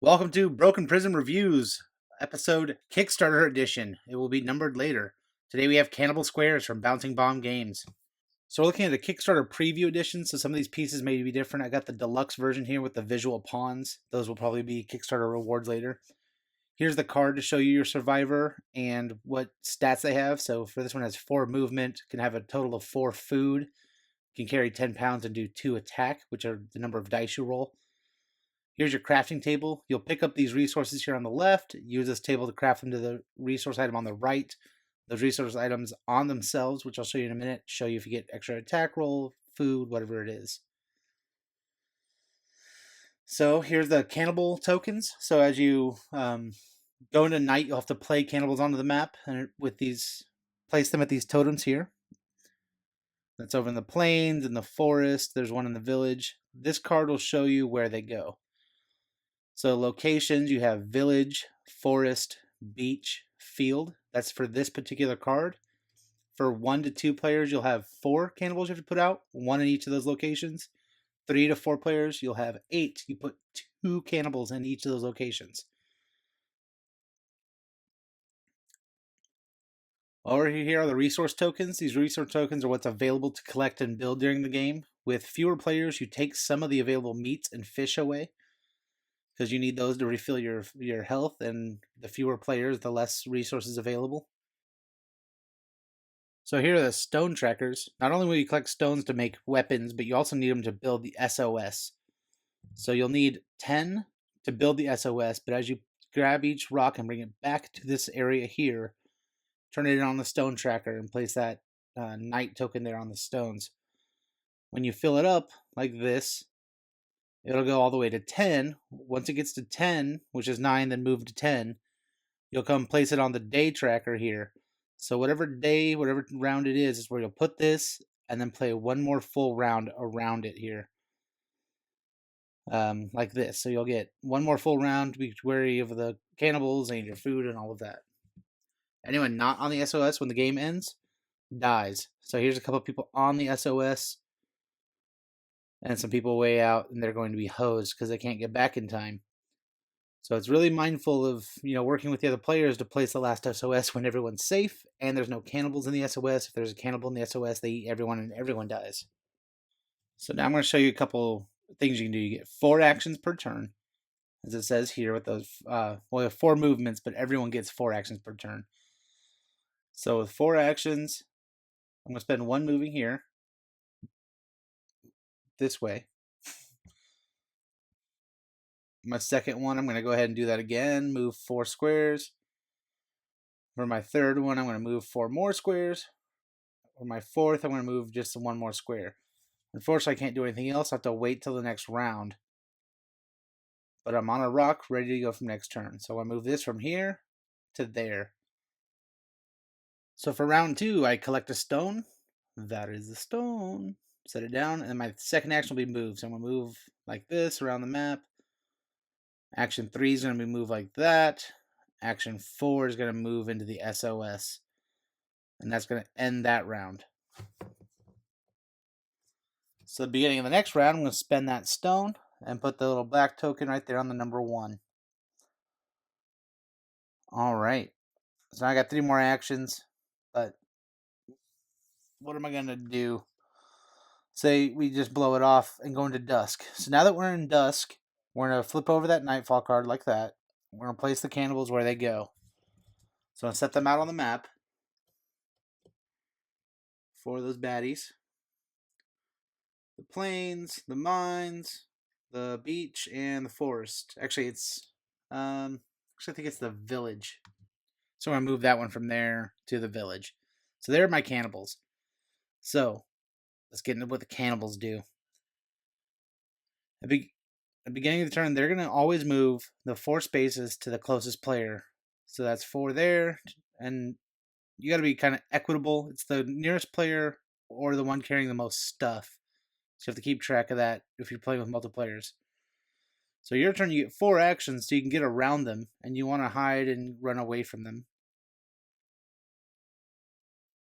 Welcome to Broken Prism Reviews, episode Kickstarter edition. It will be numbered later. Today we have Cannibal Squares from Bouncing Bomb Games. So we're looking at the Kickstarter preview edition, so some of these pieces may be different. I got the deluxe version here with the visual pawns. Those will probably be Kickstarter rewards later. Here's the card to show you your survivor and what stats they have. So for this one, it has 4 movement, can have a total of 4 food, can carry 10 pounds and do 2 attack, which are the number of dice you roll. Here's your crafting table. You'll pick up these resources here on the left, use this table to craft them to the resource item on the right. Those resource items on themselves, which I'll show you in a minute, show you if you get extra attack roll, food, whatever it is. So here's the cannibal tokens. So as you go into night, you'll have to play cannibals onto the map, and with these, place them at these totems here. That's over in the plains, in the forest. There's one in the village. This card will show you where they go. So locations, you have village, forest, beach, field. That's for this particular card. For 1 to 2 players, you'll have 4 cannibals you have to put out, 1 in each of those locations. 3 to 4 players, you'll have 8. You put 2 cannibals in each of those locations. Over here are the resource tokens. These resource tokens are what's available to collect and build during the game. With fewer players, you take some of the available meats and fish away, because you need those to refill your health, and the fewer players, the less resources available. So here are the stone trackers. Not only will you collect stones to make weapons, but you also need them to build the SOS. So you'll need 10 to build the SOS, but as you grab each rock and bring it back to this area here, turn it on the stone tracker and place that night token there on the stones. When you fill it up like this, it'll go all the way to 10. Once it gets to 10, which is 9, then move to 10, you'll come place it on the day tracker here. So whatever day, whatever round it is where you'll put this, and then play one more full round around it here. Like this. So you'll get one more full round to be wary of the cannibals and your food and all of that. Anyone not on the SOS when the game ends dies. So here's a couple of people on the SOS, and some people way out, and they're going to be hosed because they can't get back in time. So it's really mindful of, working with the other players to place the last SOS when everyone's safe and there's no cannibals in the SOS. If there's a cannibal in the SOS, they eat everyone and everyone dies. So now I'm going to show you a couple things you can do. You get 4 actions per turn, as it says here with those. We have 4 movements, but everyone gets 4 actions per turn. So with 4 actions, I'm going to spend 1 moving here, this way. My second one, I'm going to go ahead and do that again. Move 4 squares. For my third one, I'm going to move 4 more squares. For my fourth, I'm going to move just 1 more square. Unfortunately, I can't do anything else. I have to wait till the next round. But I'm on a rock, ready to go from next turn. So I move this from here to there. So for round 2, I collect a stone. That is the stone. Set it down, and my second action will be move. So I'm going to move like this around the map. Action 3 is going to be move like that. Action 4 is going to move into the SOS. And that's going to end that round. So at the beginning of the next round, I'm going to spend that stone and put the little black token right there on the number 1. Alright. So I got 3 more actions. But what am I going to do? Say we just blow it off and go into dusk. So now that we're in dusk, we're going to flip over that nightfall card like that. We're going to place the cannibals where they go. So I'm going to set them out on the map for those baddies. The plains, the mines, the beach, and the forest. Actually, I think it's the village. So I'm going to move that one from there to the village. So there are my cannibals. So let's get into what the cannibals do. At the beginning of the turn, they're going to always move the 4 spaces to the closest player. So that's 4 there, and you got to be kind of equitable. It's the nearest player or the one carrying the most stuff. So you have to keep track of that if you're playing with multiplayers. So your turn, you get 4 actions so you can get around them, and you want to hide and run away from them.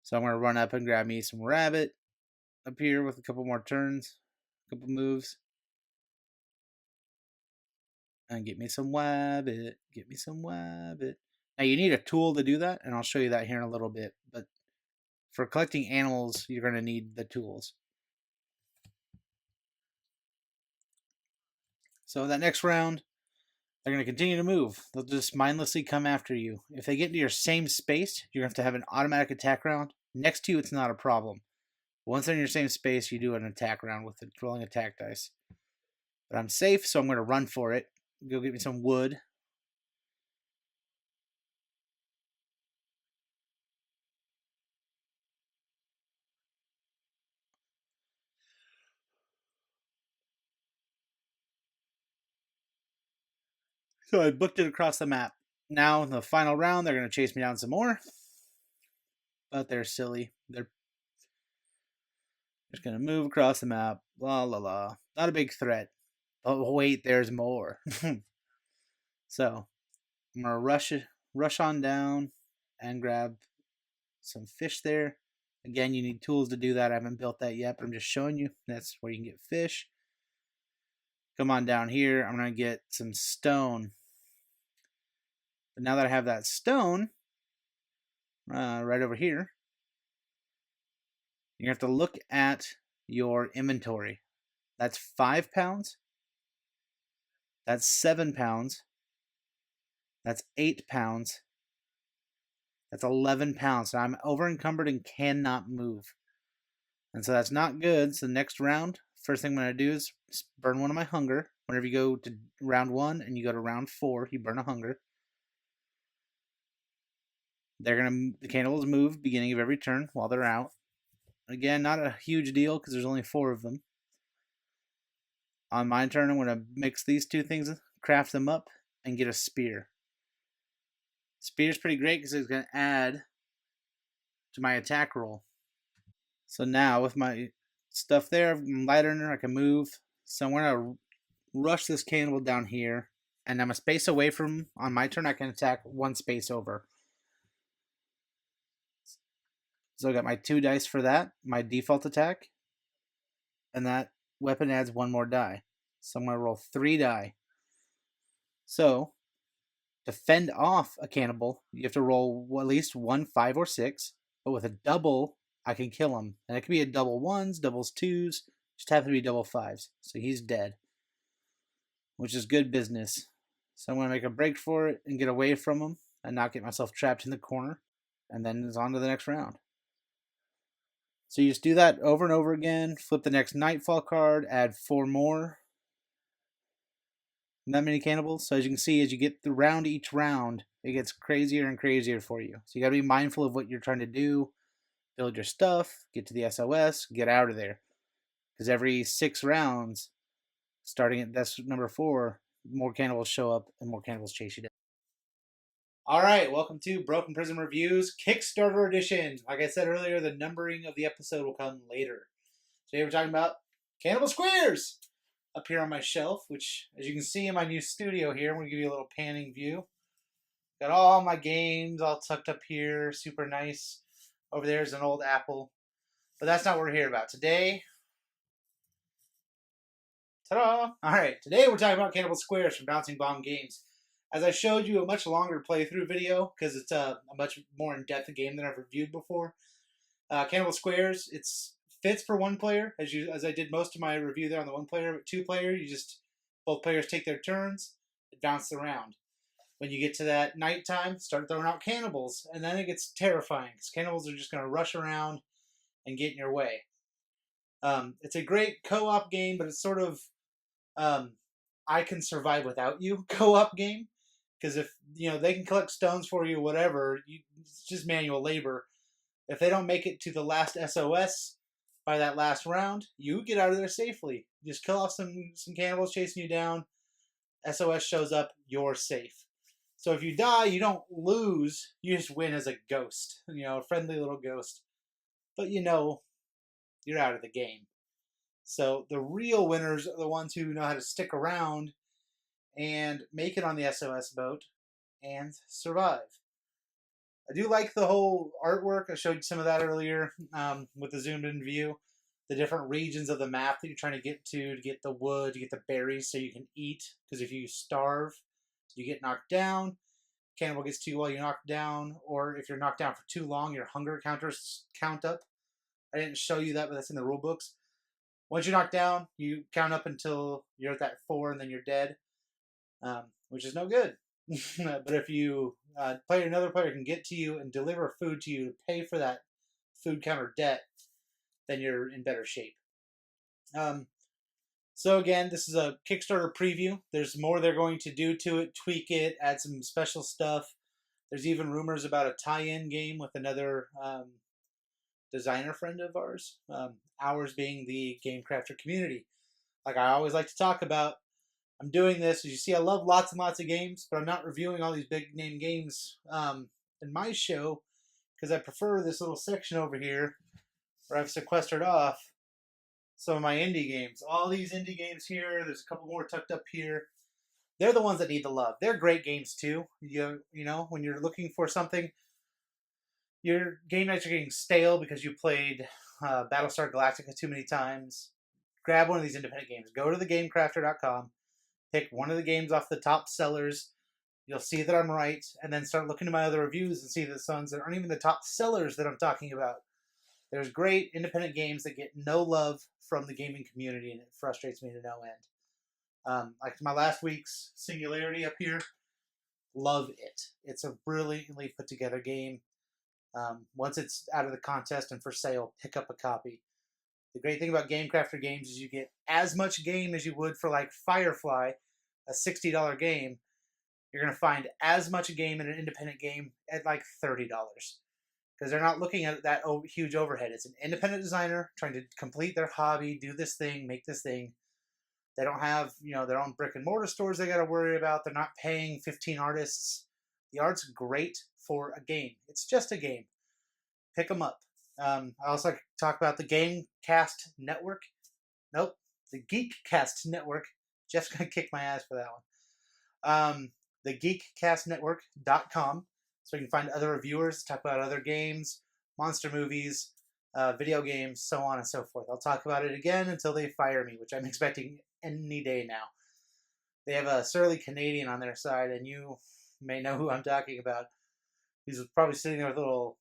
So I'm going to run up and grab me some rabbit up here with a couple more turns, a couple moves. And get me some wabbit. Get me some wabbit. Now you need a tool to do that, and I'll show you that here in a little bit. But for collecting animals, you're going to need the tools. So that next round, they're going to continue to move. They'll just mindlessly come after you. If they get into your same space, you're going to have an automatic attack round. Next to you, it's not a problem. Once they're in your same space, you do an attack round with the rolling attack dice. But I'm safe, so I'm going to run for it. Go get me some wood. So I booked it across the map. Now, in the final round, they're going to chase me down some more. But they're silly. They're just going to move across the map. La la la. Not a big threat. Oh, wait, there's more. So, I'm going to rush on down and grab some fish there. Again, you need tools to do that. I haven't built that yet, but I'm just showing you. That's where you can get fish. Come on down here. I'm going to get some stone. But now that I have that stone, right over here, you have to look at your inventory. That's 5 pounds. That's 7 pounds. That's 8 pounds. That's 11 pounds. So I'm over encumbered and cannot move. And so that's not good. So the next round, first thing I'm going to do is burn one of my hunger. Whenever you go to round 1 and you go to round 4, you burn a hunger. The cannibals move beginning of every turn while they're out. Again, not a huge deal because there's only 4 of them. On my turn, I'm going to mix these two things, craft them up, and get a spear. Spear's pretty great because it's going to add to my attack roll. So now with my stuff there, light earner, I can move. So I'm going to rush this cannibal down here, and I'm a space away from, on my turn, I can attack 1 space over. So I got my 2 dice for that, my default attack, and that weapon adds 1 more die. So I'm going to roll 3 die. So to fend off a cannibal, you have to roll at least 1, 5, or 6. But with a double, I can kill him. And it could be a double 1s, doubles 2s, just happen to be double 5s. So he's dead, which is good business. So I'm going to make a break for it and get away from him and not get myself trapped in the corner. And then it's on to the next round. So you just do that over and over again. Flip the next Nightfall card, add 4 more. That many cannibals. So as you can see, as you get around each round, it gets crazier and crazier for you. So you got to be mindful of what you're trying to do. Build your stuff, get to the SOS, get out of there. Because every 6 rounds, starting at that's number 4, more cannibals show up and more cannibals chase you down. Alright, welcome to Broken Prism Reviews Kickstarter Edition. Like I said earlier, the numbering of the episode will come later. Today we're talking about Cannibal Squares up here on my shelf, which, as you can see in my new studio here, I'm going to give you a little panning view. Got all my games all tucked up here, super nice. Over there is an old Apple. But that's not what we're here about. Today, ta-da! Alright, today we're talking about Cannibal Squares from Bouncing Bomb Games. As I showed you a much longer playthrough video, because it's a much more in-depth game than I've reviewed before. Cannibal Squares, it fits for 1 player, as I did most of my review there on the 1 player. But 2 player, both players take their turns, it bounces around. When you get to that nighttime, start throwing out cannibals, and then it gets terrifying, because cannibals are just going to rush around and get in your way. It's a great co-op game, but it's sort of I can survive without you co-op game. Because if they can collect stones for you, whatever, it's just manual labor. If they don't make it to the last SOS by that last round, you get out of there safely. Just kill off some cannibals chasing you down. SOS shows up, you're safe. So if you die, you don't lose. You just win as a ghost, a friendly little ghost. But you're out of the game. So the real winners are the ones who know how to stick around and make it on the SOS boat and survive. I do like the whole artwork. I showed you some of that earlier with the zoomed in view. the different regions of the map that you're trying to get the wood, to get the berries so you can eat. Because if you starve, you get knocked down. Cannibal gets to you while you're knocked down, or if you're knocked down for too long, your hunger counters count up. I didn't show you that, but that's in the rule books. Once you're knocked down, you count up until you're at that 4, and then you're dead, which is no good. But if you another player can get to you and deliver food to you to pay for that food counter debt, then you're in better shape. So again, this is a Kickstarter preview. There's more they're going to do to it, tweak it, add some special stuff. There's even rumors about a tie-in game with another designer friend of ours. Ours being the Game Crafter community. Like I always like to talk about, I'm doing this. As you see, I love lots and lots of games, but I'm not reviewing all these big name games in my show because I prefer this little section over here where I've sequestered off some of my indie games. All these indie games here, there's a couple more tucked up here. They're the ones that need the love. They're great games too. You know, when you're looking for something, your game nights are getting stale because you played Battlestar Galactica too many times. Grab one of these independent games. Go to thegamecrafter.com, pick one of the games off the top sellers. You'll see that I'm right, and then start looking at my other reviews and see the ones that aren't even the top sellers that I'm talking about. There's great independent games that get no love from the gaming community, and it frustrates me to no end. Like my last week's Singularity up here, love it. It's a brilliantly put together game. Once it's out of the contest and for sale, pick up a copy. The great thing about Game Crafter games is you get as much game as you would for like Firefly, a $60 game. You're going to find as much game in an independent game at like $30. Because they're not looking at that huge overhead. It's an independent designer trying to complete their hobby, do this thing, make this thing. They don't have, their own brick and mortar stores they got to worry about. They're not paying 15 artists. The art's great for a game. It's just a game. Pick them up. I also like to talk about the Gamecast Network. Nope, the Geekcast Network. Jeff's going to kick my ass for that one. The geekcastnetwork.com. So you can find other reviewers, talk about other games, monster movies, video games, so on and so forth. I'll talk about it again until they fire me, which I'm expecting any day now. They have a surly Canadian on their side, and you may know who I'm talking about. He's probably sitting there with a little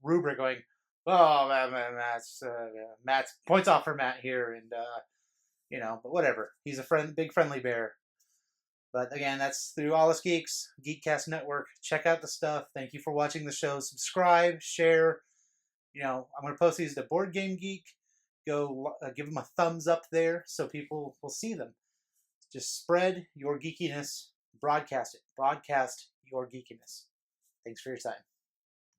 rubric going, "Oh, Matt's points off for Matt here," and but whatever. He's a big friendly bear. But again, that's through All Us Geeks, Geekcast Network. Check out the stuff. Thank you for watching the show. Subscribe, share. I'm going to post these to Board Game Geek. Go give them a thumbs up there so people will see them. Just spread your geekiness. Broadcast it. Broadcast your geekiness. Thanks for your time.